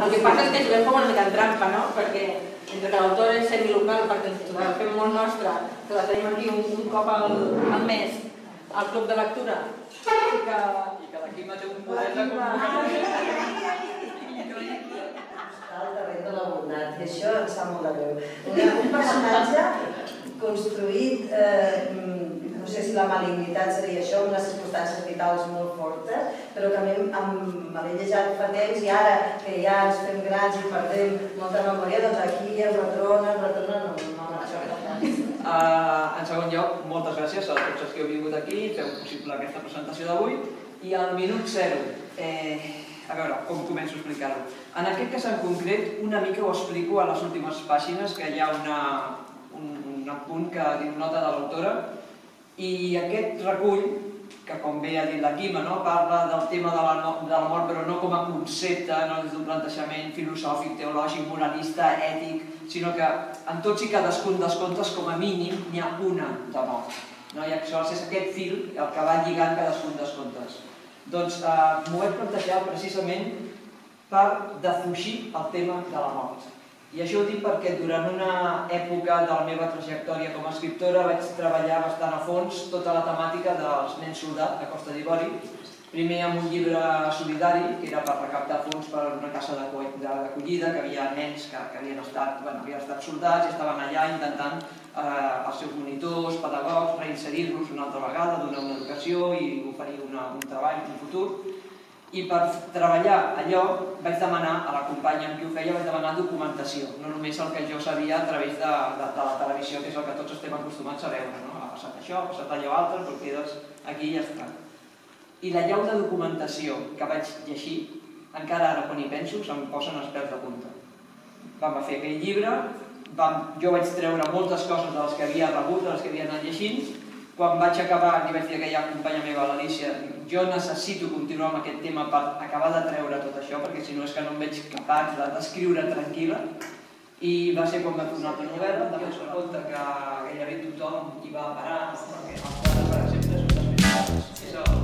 El que passa és que juguem com una mica en trampa, no? Perquè entre que l'autor és semilocal, perquè la fem molt nostra, que la tenim aquí un cop al mes al club de lectura, i que Quima té un poder de convocatòria. Està al terreny de la bondat, i això em sap molt de greu. Un personatge construït, no sé si la malignitat seria això, unes circumstàncies vitals molt fortes, però que a mi m'havia llegit fa temps i ara que ja ens fem grans i perdem molta memòria, doncs aquí em retrona, no En segon lloc, moltes gràcies a tots els que heu vingut aquí i feu possible aquesta presentació d'avui. I al minut zero, a veure, com començo a explicar-ho. En aquest cas en concret, una mica ho explico a les últimes pàgines, que hi ha un apunt que diu nota de l'autora, i aquest recull, que com bé ha dit la Quima, parla del tema de la mort, però no com a concepte, no des d'un plantejament filosòfic, teològic, moralista, ètic, sinó que en tots i cadascun dels contes, com a mínim, n'hi ha una de mort. I això és aquest fil el que va lligant cadascun dels contes. Doncs m'ho vaig plantejar precisament per defugir el tema de la mort. I això ho dic perquè durant una època de la meva trajectòria com a escriptora vaig treballar bastant a fons tota la temàtica dels nens soldat a Costa d'Ivori. Primer amb un llibre solidari, que era per recaptar fons per una casa d'acollida, que hi havia nens que havien estat soldats i estaven allà intentant els seus monitors, pedagogs, reinserir-los una altra vegada, donar una educació i oferir un treball, un futur. I per treballar allò vaig demanar a la companya amb qui ho feia, vaig demanar documentació, no només el que jo sabia a través de la televisió, que és el que tots estem acostumats a veure. Ha passat això, ha passat allò altre, però quedes aquí i ja està. I la llau de documentació que vaig llegir, encara ara quan hi penso, se'm posen els pèls de punta. Vam fer aquell llibre, jo vaig treure moltes coses de les que havia rebut, de les que havia anat llegint. Quan vaig acabar, li vaig dir a aquella companya meva, l'Alícia, jo necessito continuar amb aquest tema per acabar de treure tot això, perquè si no és que no em veig capaç d'escriure tranquil·la. I va ser quan va fer una altra novel·la, de més en compte que gairebé tothom hi va parar, perquè els pares, per exemple, són dels més grans.